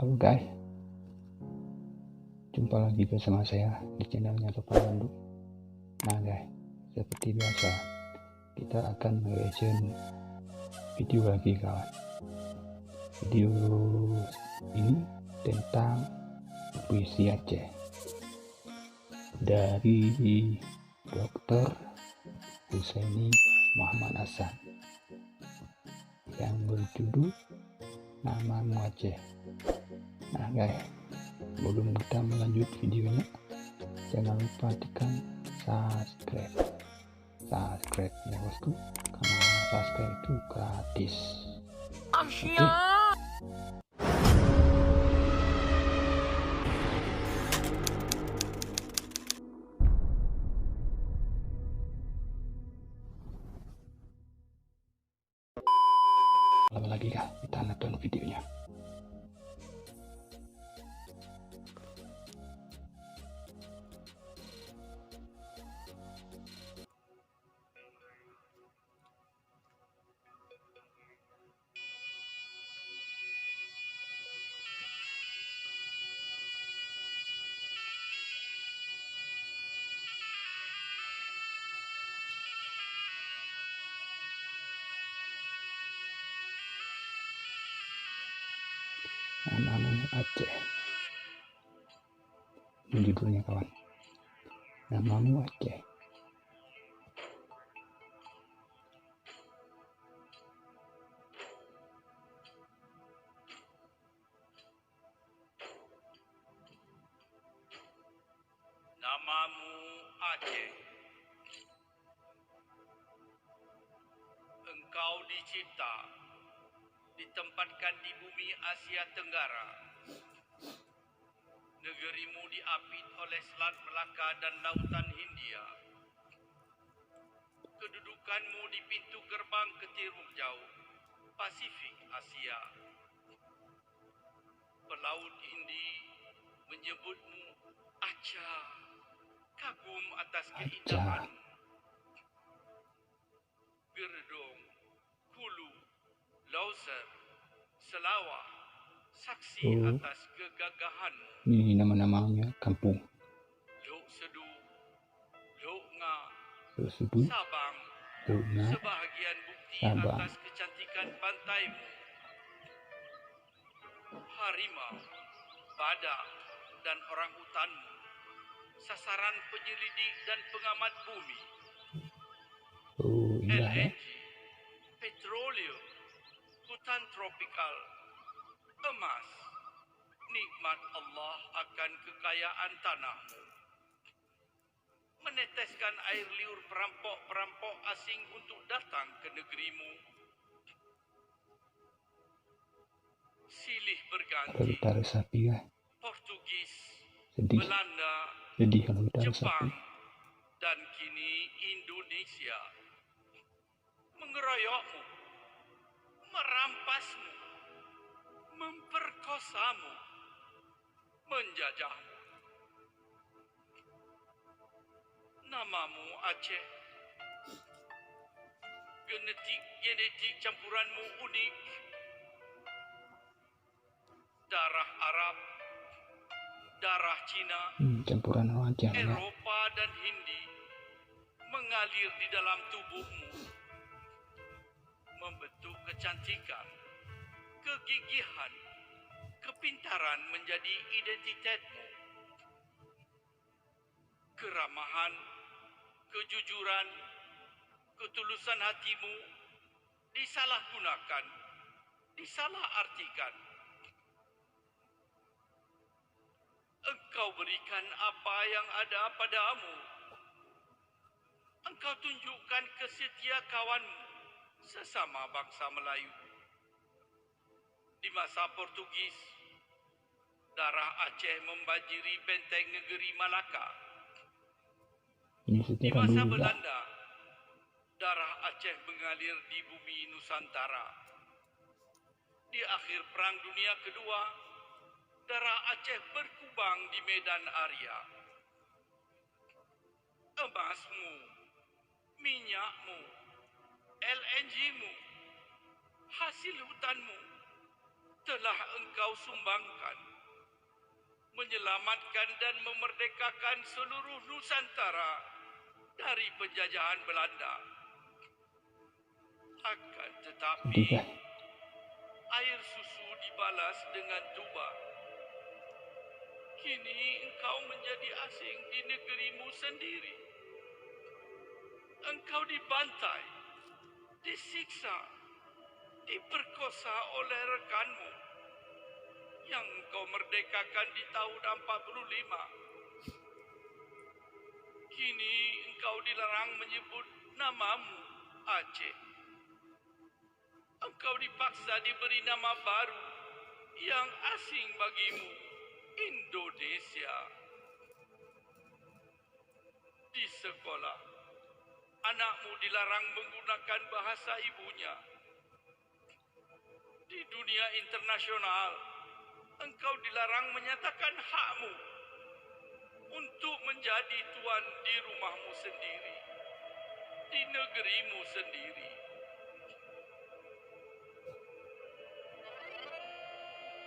Halo guys, jumpa lagi bersama saya di channelnya Bapak Pandu. Nah guys, seperti biasa kita akan mereaction video lagi kawan. Video ini tentang puisi Aceh dari Dr. Husaini Muhammad Hasan yang berjudul Namamu Aceh. Nah guys, sebelum kita melanjut videonya, jangan lupa tekan subscribe ya bosku, karena subscribe itu gratis. Oke. Lama lagi kah kita nonton videonya. Namamu Aceh, ini judulnya kawan. Namamu Aceh. Namamu Aceh. Engkau dicipta, ditempatkan di bumi Asia Tenggara. Negerimu diapit oleh Selat Melaka dan Lautan Hindia. Kedudukanmu di pintu gerbang ke Timur Jauh, Pasifik Asia. Pelaut Hindi menyebutmu Aceh, kagum atas keindahan. Gerdung, Hulu, Lauser, Selawah, saksi atas kegagahanmu. Ini nama-namanya kampung. Lok Sedu, Lok Nga, Sabang, sebahagian bukti atas kecantikan pantaimu. Harimau, badak, dan orangutanmu, sasaran penyelidik dan pengamat bumi. LNG, petroleum, hutan tropikal, emas, nikmat Allah akan kekayaan tanahmu. Meneteskan air liur perampok-perampok asing untuk datang ke negerimu. Silih berganti, Portugis, Belanda, Jepang, dan kini Indonesia mengeroyokmu, merampasmu, memperkosamu, menjajahmu. Namamu Aceh. Genetik campuranmu unik. Darah Arab, darah Cina, campuran wajah, Eropa dan Hindi mengalir di dalam tubuhmu, membentuk kecantikan, kegigihan, kepintaran menjadi identitasmu. Keramahan, kejujuran, ketulusan hatimu disalahgunakan, disalahartikan. Engkau berikan apa yang ada padamu. Engkau tunjukkan kesetia kawanmu sesama bangsa Melayu. Di masa Portugis, darah Aceh membanjiri benteng negeri Malaka. Di masa Belanda, darah Aceh mengalir di bumi Nusantara. Di akhir Perang Dunia Kedua, darah Aceh berkubang di medan Arya. Emasmu, minyakmu, LNG-mu, hasil hutanmu, telah engkau sumbangkan, menyelamatkan dan memerdekakan seluruh Nusantara dari penjajahan Belanda. Akan tetapi, Sedih kan? air susu dibalas dengan tuba. Kini engkau menjadi asing di negerimu sendiri. Engkau dibantai, disiksa, diperkosa oleh rekanmu yang engkau merdekakan di tahun 45. Kini engkau dilarang menyebut namamu Aceh. Engkau dipaksa diberi nama baru yang asing bagimu, Indonesia. Di sekolah, anakmu dilarang menggunakan bahasa ibunya. Di dunia internasional, engkau dilarang menyatakan hakmu untuk menjadi tuan di rumahmu sendiri, di negerimu sendiri.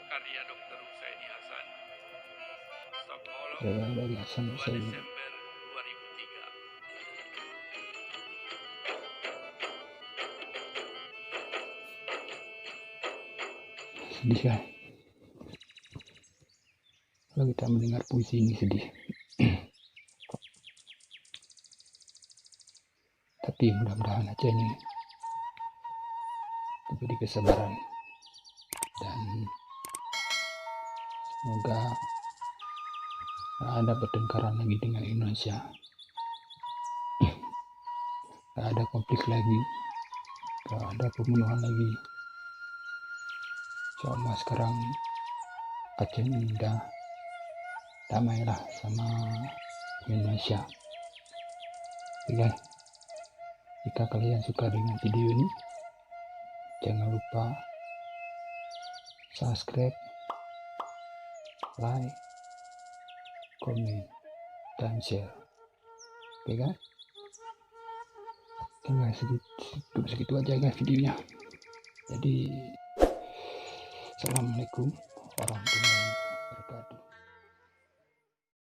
Karya Dr. Husaini Hasan, Stockholm, Saya dari Hasan 2 Husaini. Desember 2003. Sedih kan? Kalau kita mendengar puisi ini sedih. Tapi mudah-mudahan Aceh ini diberi kesabaran dan semoga tak ada pertengkaran lagi dengan Indonesia, tak ada konflik lagi, tak ada pembunuhan lagi. Insya Allah sekarang Aceh ini udah damai lah sama Indonesia. Oke guys, jika kalian suka dengan video ini, jangan lupa subscribe, like, komen, dan share. Oke guys, cukup segitu aja guys videonya. Jadi assalamualaikum warahmatullahi wabarakatuh.